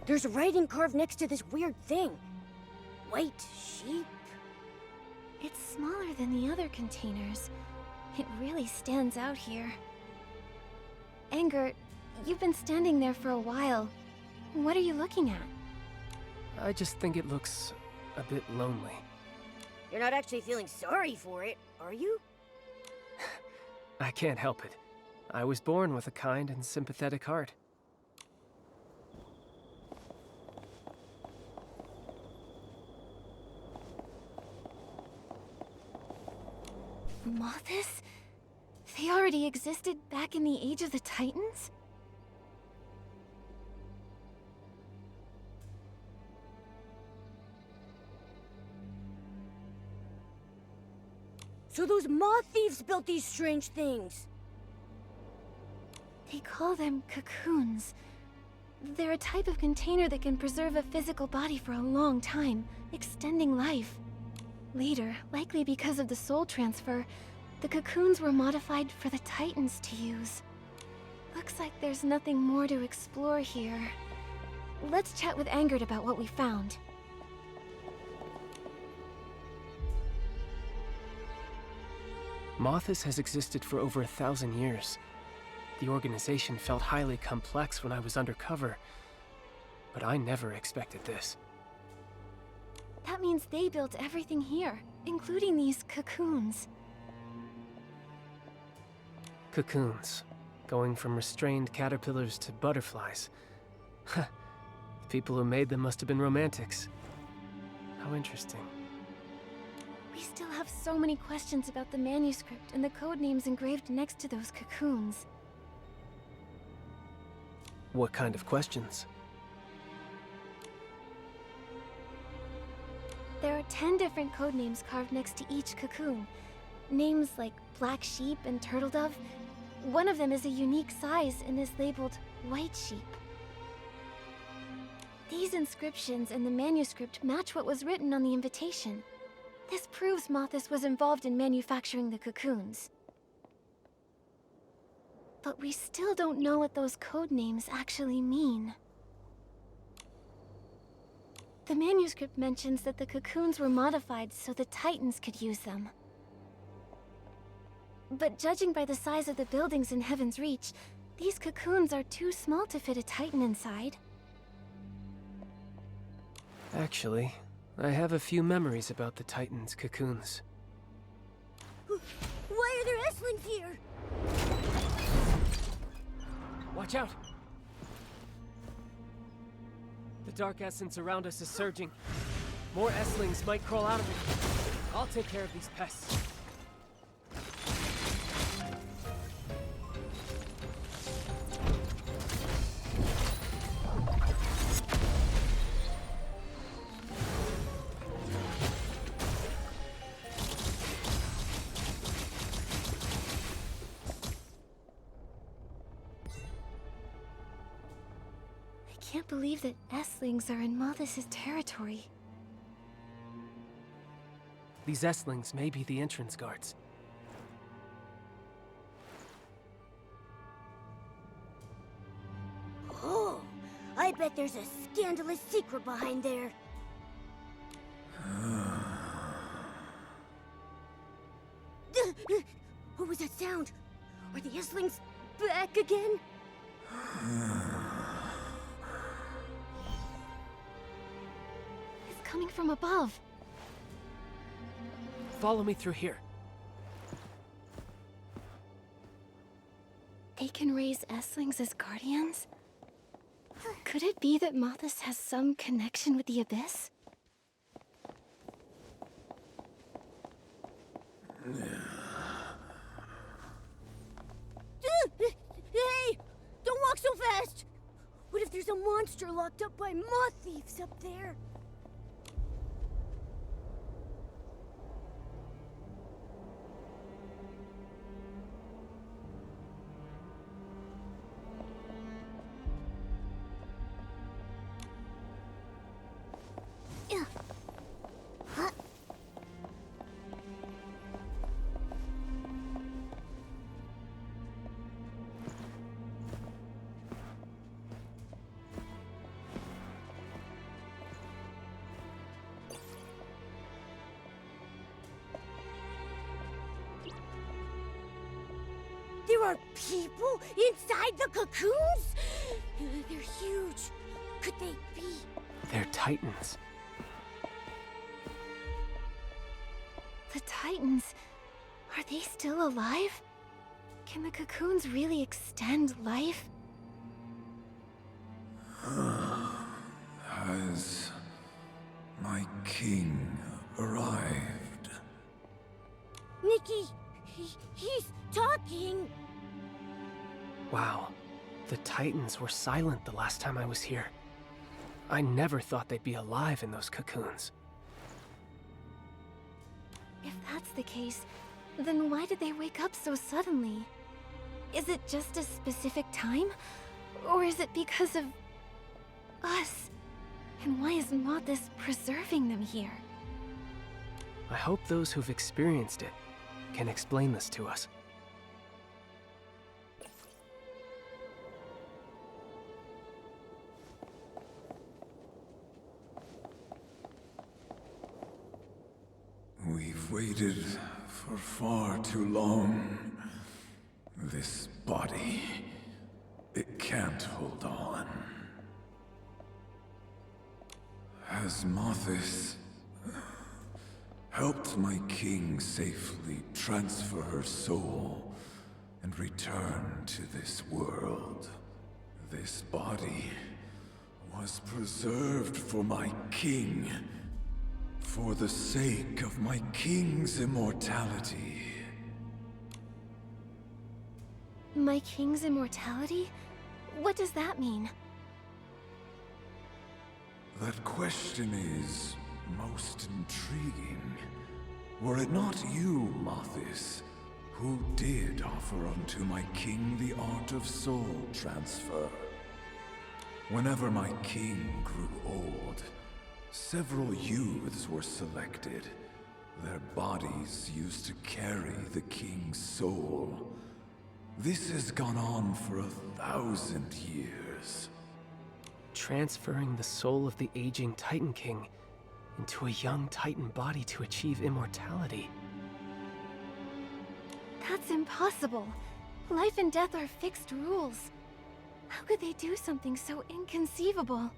There's writing carved next to this weird thing. White sheep? It's smaller than the other containers. It really stands out here. Anger, you've been standing there for a while. What are you looking at? I just think it looks a bit lonely. You're not actually feeling sorry for it, are you? I can't help it. I was born with a kind and sympathetic heart. Mothis? They already existed back in the Age of the Titans? So those moth thieves built these strange things. They call them cocoons. They're a type of container that can preserve a physical body for a long time, extending life. Later, likely because of the soul transfer, the cocoons were modified for the Titans to use. Looks like there's nothing more to explore here. Let's chat with Angered about what we found. Mothis has existed for over 1,000 years. The organization felt highly complex when I was undercover, but I never expected this. That means they built everything here, including these cocoons. Cocoons, going from restrained caterpillars to butterflies. The people who made them must have been romantics. How interesting. We still have so many questions about the manuscript and the code names engraved next to those cocoons. What kind of questions? There are 10 different code names carved next to each cocoon. Names like Black Sheep and Turtle Dove. One of them is a unique size and is labeled White Sheep. These inscriptions and the manuscript match what was written on the invitation. This proves Mothis was involved in manufacturing the cocoons. But we still don't know what those code names actually mean. The manuscript mentions that the cocoons were modified so the Titans could use them. But judging by the size of the buildings in Heaven's Reach, these cocoons are too small to fit a Titan inside. Actually, I have a few memories about the Titans' cocoons. Why are there S-lings here? Watch out! The dark essence around us is surging. More S-lings might crawl out of it. I'll take care of these pests. I can't believe that S-lings are in Mothis' territory. These S-lings may be the entrance guards. Oh, I bet there's a scandalous secret behind there. What was that sound? Are the S-lings back again? It's coming from above. Follow me through here. They can raise S-lings as guardians? Could it be that Mothis has some connection with the Abyss? Hey! Don't walk so fast! What if there's a monster locked up by moth thieves up there? are people inside the cocoons? They're huge. Could they be? They're Titans. The Titans. Are they still alive? Can the cocoons really extend life? Has my king arrived? Nikki, he's talking. Wow. The Titans were silent the last time I was here. I never thought they'd be alive in those cocoons. If that's the case, then why did they wake up so suddenly? Is it just a specific time? Or is it because of us? And why is Mothis preserving them here? I hope those who've experienced it can explain this to us. We've waited for far too long. This body, it can't hold on. Has Mothis helped my king safely transfer her soul and return to this world? This body was preserved for my king, for the sake of my king's immortality. My king's immortality? What does that mean? That question is most intriguing. Were it not you, Mothis, who did offer unto my king the art of soul transfer? Whenever my king grew old, several youths were selected. Their bodies used to carry the king's soul. This has gone on for 1,000 years. Transferring the soul of the aging Titan King into a young Titan body to achieve immortality. That's impossible. Life and death are fixed rules. How could they do something so inconceivable?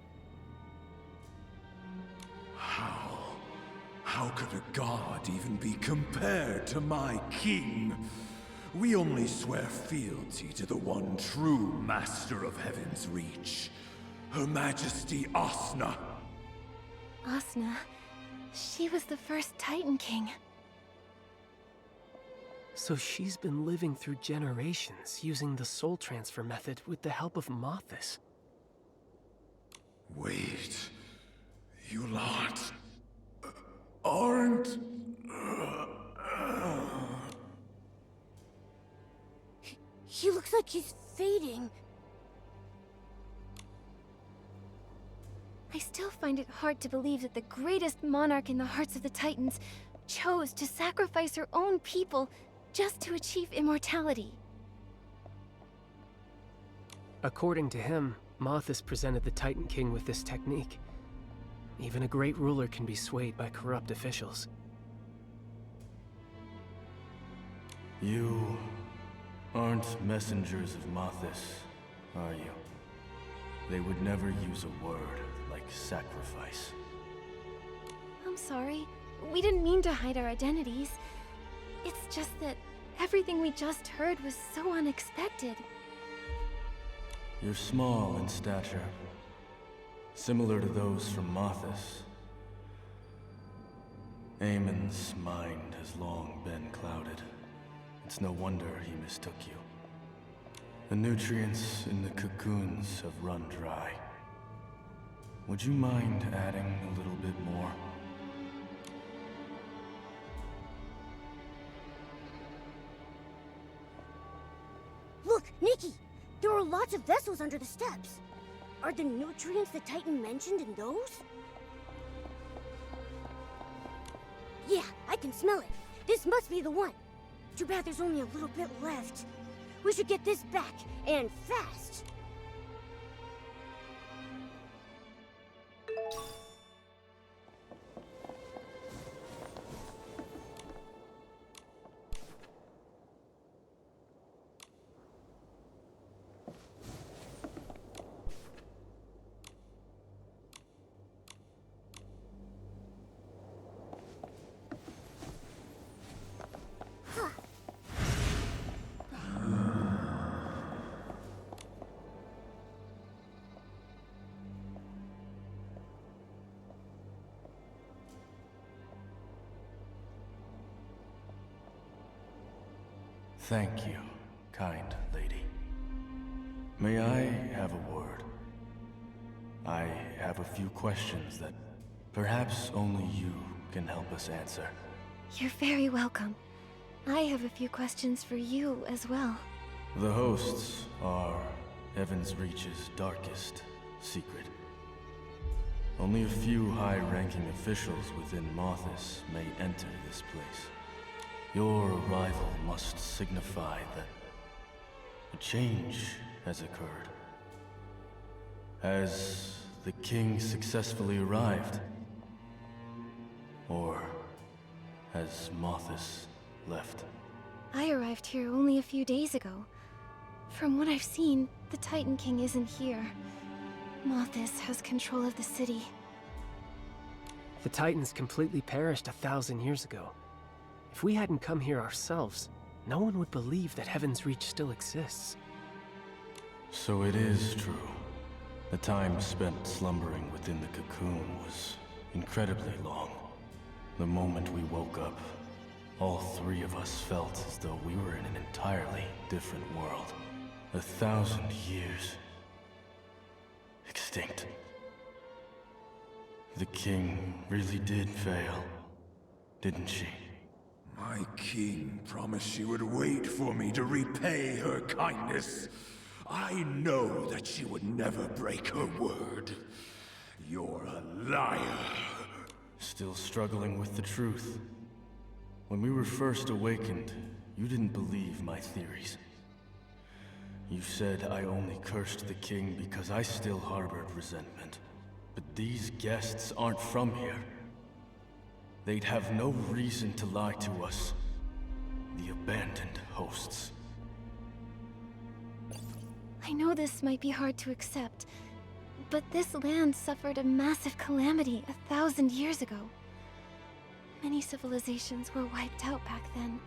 How could a god even be compared to my king? We only swear fealty to the one true master of Heaven's Reach, Her Majesty Asna. Asna. She was the first Titan King. So she's been living through generations using the soul transfer method with the help of Mothis. Wait, you lot aren't... He looks like he's fading. I still find it hard to believe that the greatest monarch in the hearts of the Titans chose to sacrifice her own people just to achieve immortality. According to him, Mothis presented the Titan King with this technique. Even a great ruler can be swayed by corrupt officials. You aren't messengers of Mothis, are you? They would never use a word like sacrifice. I'm sorry. We didn't mean to hide our identities. It's just that everything we just heard was so unexpected. You're small in stature, similar to those from Mothis. Aemon's mind has long been clouded. It's no wonder he mistook you. The nutrients in the cocoons have run dry. Would you mind adding a little bit more? Look, Nikki! There are lots of vessels under the steps. Are the nutrients the Titan mentioned in those? Yeah, I can smell it. This must be the one. Too bad there's only a little bit left. We should get this back, and fast. Thank you, kind lady. May I have a word? I have a few questions that perhaps only you can help us answer. You're very welcome. I have a few questions for you as well. The hosts are Heaven's Reach's darkest secret. Only a few high-ranking officials within Mothis may enter this place. Your arrival must signify that a change has occurred. Has the king successfully arrived? Or has Mothis left? I arrived here only a few days ago. From what I've seen, the Titan King isn't here. Mothis has control of the city. The Titans completely perished 1,000 years ago. If we hadn't come here ourselves, no one would believe that Heaven's Reach still exists. So it is true. The time spent slumbering within the cocoon was incredibly long. The moment we woke up, all three of us felt as though we were in an entirely different world. 1,000 years. Extinct. The king really did fail, didn't she? My king promised she would wait for me to repay her kindness. I know that she would never break her word. You're a liar. Still struggling with the truth. When we were first awakened, you didn't believe my theories. You said I only cursed the king because I still harbored resentment. But these guests aren't from here. They'd have no reason to lie to us. The abandoned hosts. I know this might be hard to accept, but this land suffered a massive calamity 1,000 years ago. Many civilizations were wiped out back then.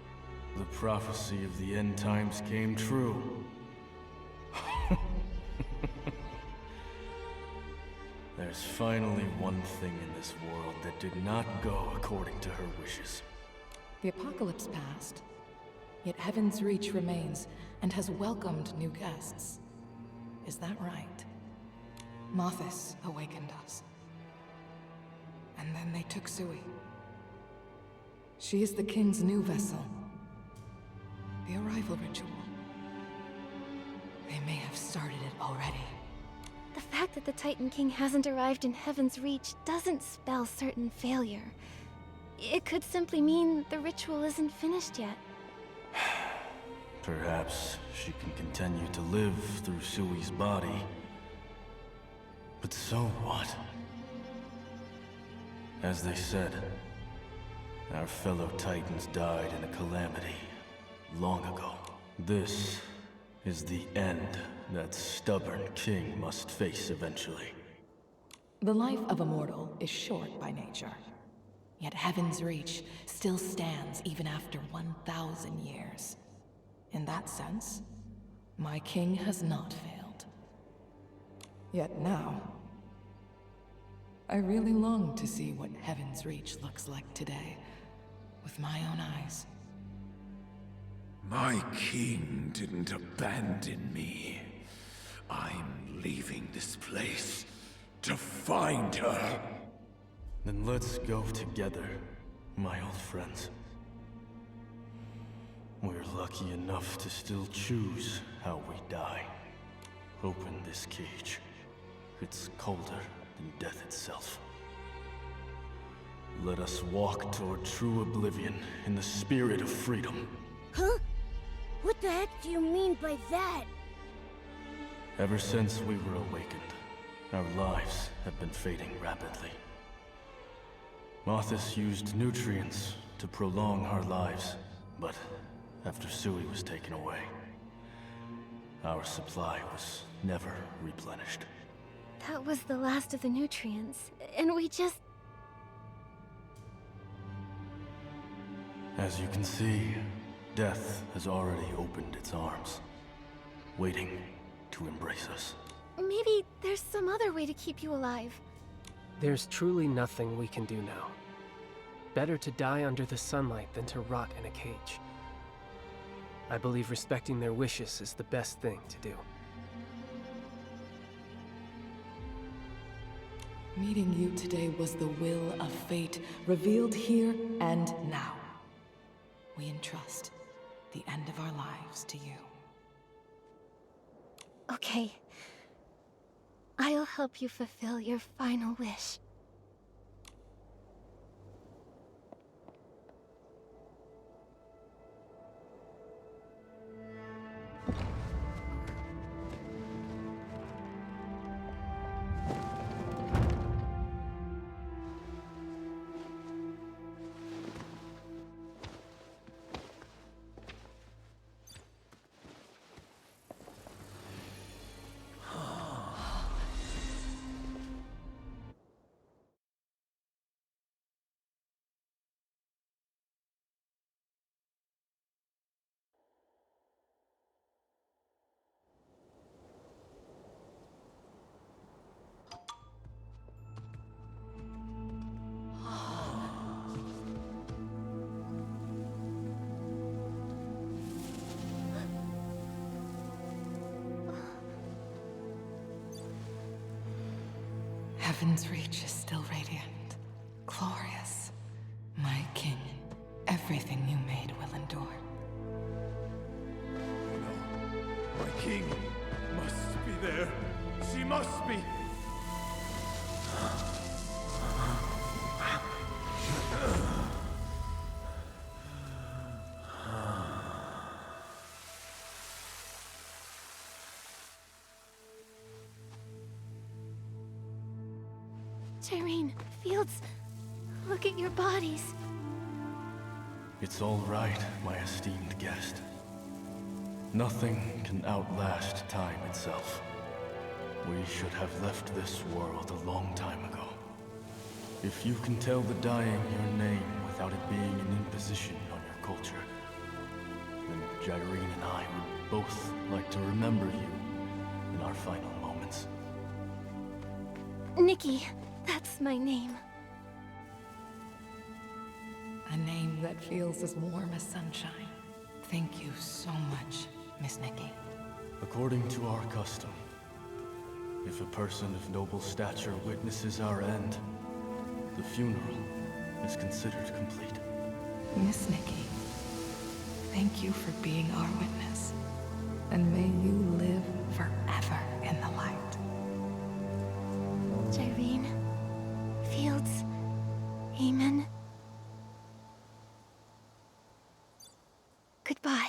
The prophecy of the end times came true. There's finally one thing in this world that did not go according to her wishes. The apocalypse passed, yet Heaven's Reach remains and has welcomed new guests. Is that right? Mothis awakened us. And then they took Sui. She is the king's new vessel. The arrival ritual. They may have started it already. The fact that the Titan King hasn't arrived in Heaven's Reach doesn't spell certain failure. It could simply mean the ritual isn't finished yet. Perhaps she can continue to live through Sui's body. But so what? As they said, our fellow Titans died in a calamity long ago. This is the end that stubborn king must face eventually. The life of a mortal is short by nature. Yet Heaven's Reach still stands even after 1,000 years. In that sense, my king has not failed. Yet now, I really long to see what Heaven's Reach looks like today, with my own eyes. My king didn't abandon me. I'm leaving this place to find her. Then let's go together, my old friends. We're lucky enough to still choose how we die. Open this cage. It's colder than death itself. Let us walk toward true oblivion in the spirit of freedom. Huh? What the heck do you mean by that? Ever since we were awakened, our lives have been fading rapidly. Mothis used nutrients to prolong our lives, but after Sui was taken away, our supply was never replenished. That was the last of the nutrients, and we just... As you can see, death has already opened its arms, waiting to embrace us. Maybe there's some other way to keep you alive. There's truly nothing we can do now. Better to die under the sunlight than to rot in a cage. I believe respecting their wishes is the best thing to do. Meeting you today was the will of fate, revealed here and now. We entrust the end of our lives to you. Okay. I'll help you fulfill your final wish. Heaven's reach is still radiant, glorious. My king, everything you made will endure. No, my king must be there. She must be. Irene, Fields, look at your bodies. It's all right, my esteemed guest. Nothing can outlast time itself. We should have left this world a long time ago. If you can tell the dying your name without it being an imposition on your culture, then Jairine and I would both like to remember you in our final moments. Nikki, that's my name. A name that feels as warm as sunshine. Thank you so much, Miss Nikki. According to our custom, if a person of noble stature witnesses our end, the funeral is considered complete. Miss Nikki, thank you for being our witness. And may you live forever in the light. Jairine, Fields, Amen. Goodbye.